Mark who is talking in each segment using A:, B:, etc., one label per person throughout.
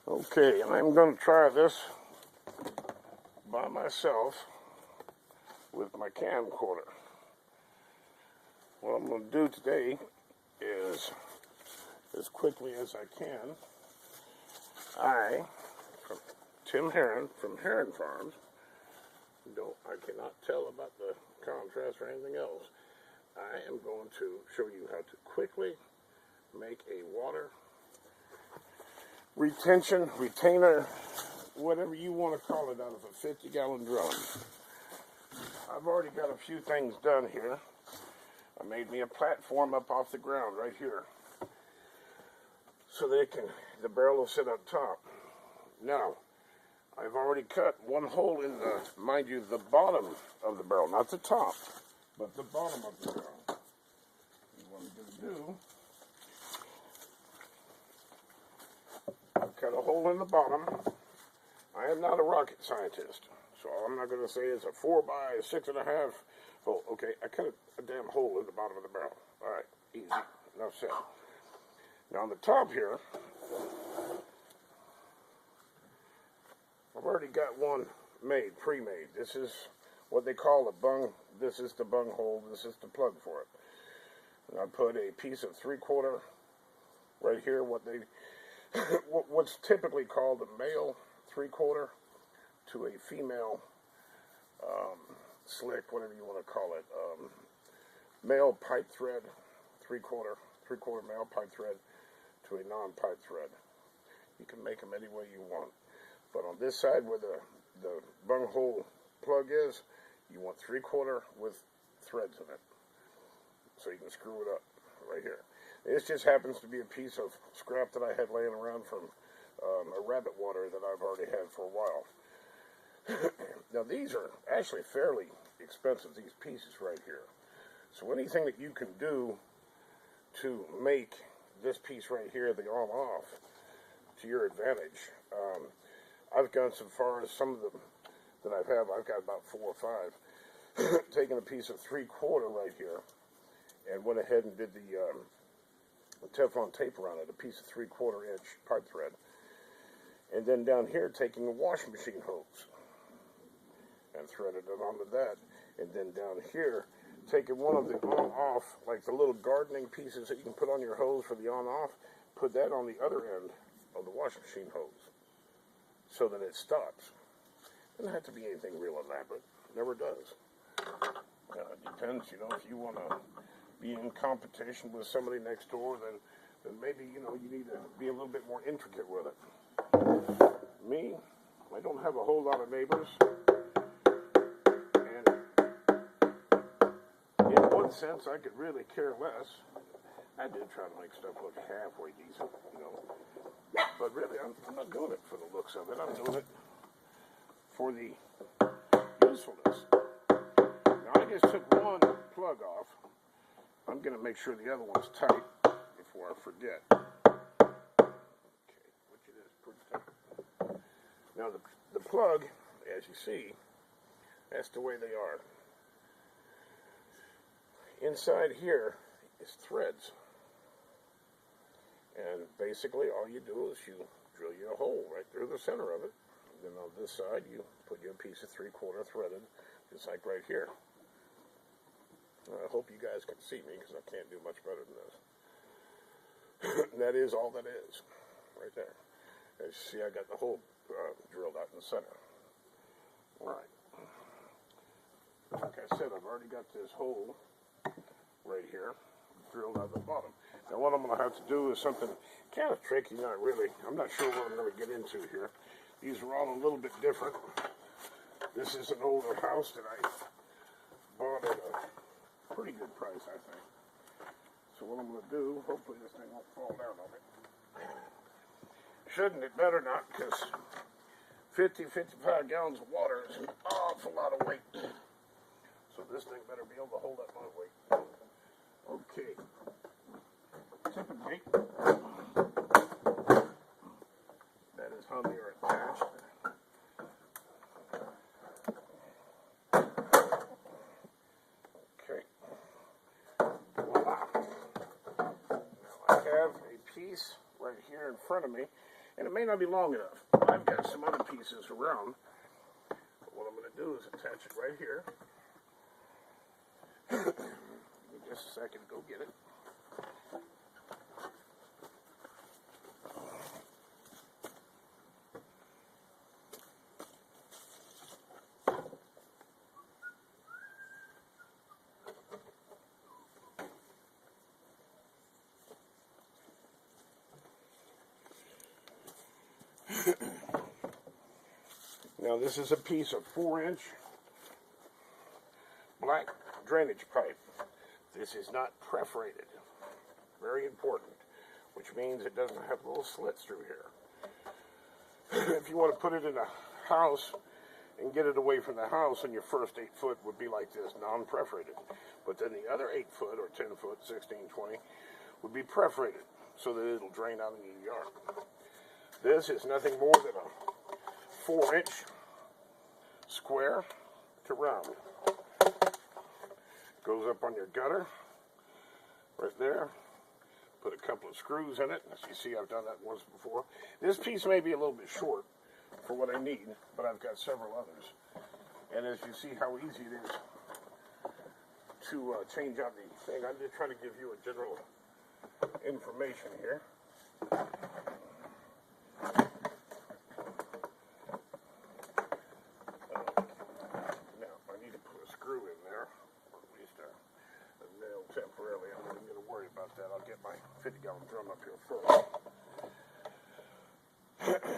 A: Okay, I'm going to try this by myself with my camcorder. What I'm going to do today is, as quickly as I can, from Tim Heron from Heron Farms, I cannot tell about the contrast or anything else. I am going to show you how to quickly make a water retainer, whatever you want to call it, out of a 50-gallon drum. I've already got a few things done here. I made me a platform up off the ground right here, so the barrel will sit up top. Now, I've already cut one hole in the, mind you, the bottom of the barrel, not the top, but the bottom of the barrel. And what I'm going to do, cut a hole in the bottom. I am not a rocket scientist, so I'm not going to say it's a 4 by 6.5 hole. Okay, I cut a damn hole in the bottom of the barrel. All right, easy, enough said. Now on the top here, I've already got one made, pre-made. This is what they call a bung. This is the bung hole. This is the plug for it. And I put a piece of 3/4 right here. What's typically called a male 3/4 to a female slick, whatever you want to call it. Male pipe thread, 3/4 male pipe thread to a non-pipe thread. You can make them any way you want. But on this side where the bunghole plug is, you want 3/4 with threads in it. So you can screw it up right here. This just happens to be a piece of scrap that I had laying around from a rabbit water that I've already had for a while. Now these are actually fairly expensive, these pieces right here. So anything that you can do to make this piece right here, the on-off, to your advantage. I've gone so far as some of them that I've got about 4 or 5, taken a piece of 3/4 right here, and went ahead and did the Teflon tape around it, a piece of 3/4 inch pipe thread. And then down here, taking a washing machine hose and threaded it onto that. And then down here, taking one of the on-off, like the little gardening pieces that you can put on your hose for the on-off, put that on the other end of the washing machine hose so that it stops. Doesn't have to be anything real elaborate. Never does. It depends, if you want to be in competition with somebody next door, then maybe, you need to be a little bit more intricate with it. Me, I don't have a whole lot of neighbors. And in one sense, I could really care less. I did try to make stuff look halfway decent, But really, I'm not doing it for the looks of it. I'm doing it for the usefulness. Now, I just took one plug off. I'm going to make sure the other one's tight before I forget. Okay, which it is pretty tight. Now, the plug, as you see, that's the way they are. Inside here is threads. And basically, all you do is you drill you a hole right through the center of it. And then on this side, you put your piece of 3/4 threaded, just like right here. I hope you guys can see me, because I can't do much better than this. And that is all that is, right there. As you see, I got the hole drilled out in the center. All right. Like I said, I've already got this hole right here drilled out the bottom. Now what I'm going to have to do is something kind of tricky, not really. I'm not sure what I'm going to get into here. These are all a little bit different. This is an older house that I bought at a pretty good price, I think. So what I'm going to do, hopefully this thing won't fall down on me. Shouldn't, it better not, because 55 gallons of water is an awful lot of weight. So this thing better be able to hold up my weight. Okay. Typically, that is how they are attached. Okay. Voila. Now I have a piece right here in front of me. And it may not be long enough. I've got some other pieces around. But what I'm going to do is attach it right here. Give me just a second to go get it. Now this is a piece of 4-inch black drainage pipe. This is not perforated. Very important. Which means it doesn't have little slits through here. If you want to put it in a house and get it away from the house, and your first 8 foot would be like this, non-perforated. But then the other 8 foot or 10 foot, 16, 20, would be perforated so that it'll drain out into your yard. This is nothing more than a 4-inch square to round. Goes up on your gutter, right there. Put a couple of screws in it. As you see, I've done that once before. This piece may be a little bit short for what I need, but I've got several others. And as you see how easy it is to change out the thing, I'm just trying to give you a general information here. Temporarily, I'm not even going to worry about that. I'll get my 50-gallon drum up here first. Okay.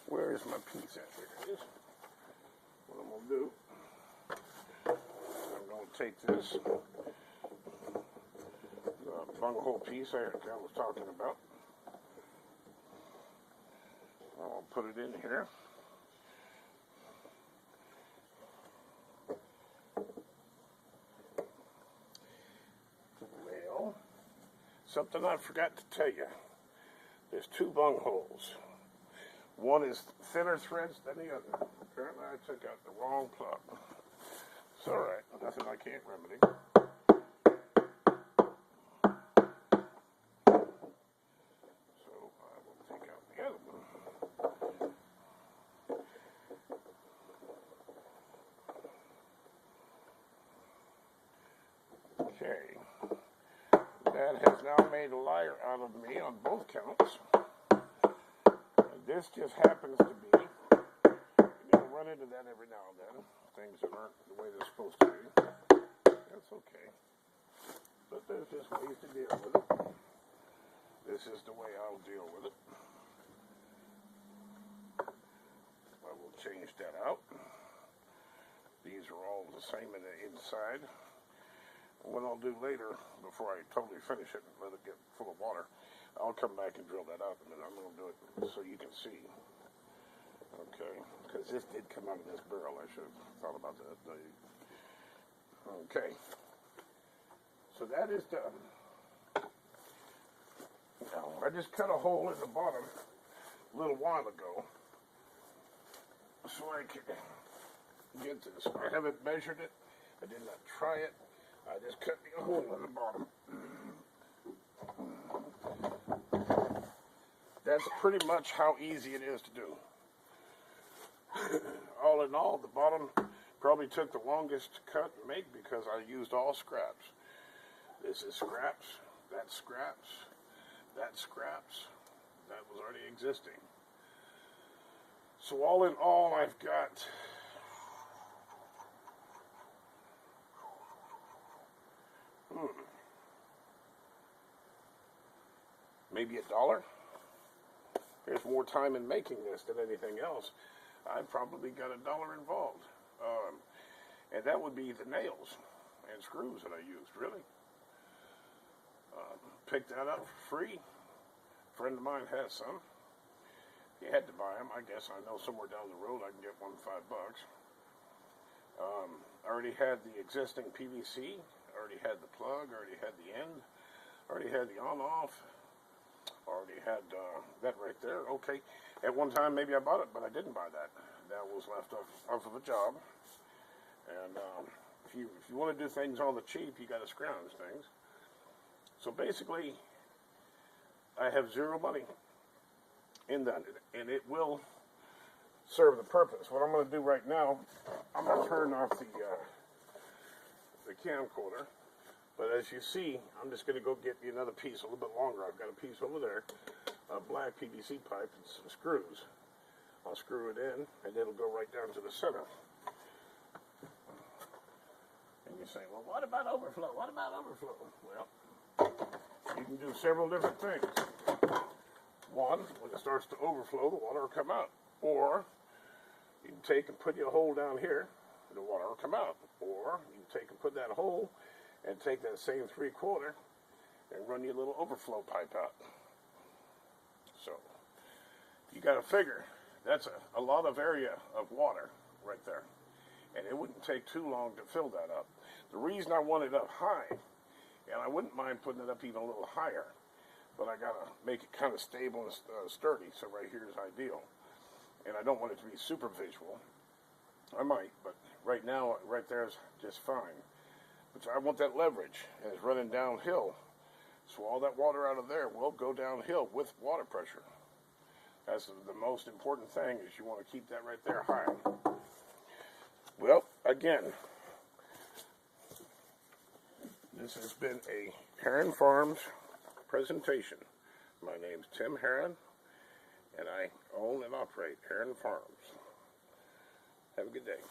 A: Where is my piece at? There it is. What I'm going to do, I'm going to take this bunghole piece I was talking about. I'll put it in here. Well, something I forgot to tell you. There's 2 bungholes. One is thinner threads than the other. Apparently I took out the wrong plug. It's alright. Nothing I can't remedy. Okay, that has now made a liar out of me on both counts. And this just happens to be, you'll run into that every now and then, things that aren't the way they're supposed to be. That's okay. But there's just ways to deal with it. This is the way I'll deal with it. I will change that out. These are all the same in the inside. What I'll do later, before I totally finish it and let it get full of water, I'll come back and drill that out, and then I'm going to do it so you can see. Okay, because this did come out of this barrel. I should have thought about that. Okay, so that is done. Now, I just cut a hole in the bottom a little while ago so I could get this. I haven't measured it. I did not try it. I just cut me a hole in the bottom. That's pretty much how easy it is to do. All in all, the bottom probably took the longest to cut and make because I used all scraps. This is scraps, that's scraps, that's scraps, that was already existing. So all in all, I've got maybe $1. There's more time in making this than anything else. I probably got $1 involved. And that would be the nails and screws that I used, really. Picked that up for free. A friend of mine has some. He had to buy them. I guess I know somewhere down the road I can get one for $5. I already had the existing PVC. I already had the plug. I already had the end. I already had the on-off. Already had that right there. Okay. At one time, maybe I bought it, but I didn't buy that. That was left off of a job. And if you want to do things on the cheap, you got to scrounge things. So basically, I have zero money in that, and it will serve the purpose. What I'm going to do right now, I'm going to turn off the camcorder. But as you see, I'm just going to go get me another piece a little bit longer. I've got a piece over there, a black PVC pipe and some screws. I'll screw it in, and it'll go right down to the center. And you say, well, what about overflow? What about overflow? Well, you can do several different things. One, when it starts to overflow, the water will come out. Or you can take and put your hole down here, and the water will come out. Or you can take and put that hole and take that same 3/4 and run your little overflow pipe out. So you got to figure that's a lot of area of water right there, and it wouldn't take too long to fill that up. The reason I want it up high, and I wouldn't mind putting it up even a little higher, but I got to make it kind of stable and sturdy, so right here is ideal. And I don't want it to be super visual. I might, but right now, right there is just fine. But I want that leverage, and it's running downhill. So all that water out of there will go downhill with water pressure. That's the most important thing, is you want to keep that right there high. Well, again, this has been a Heron Farms presentation. My name's Tim Heron, and I own and operate Heron Farms. Have a good day.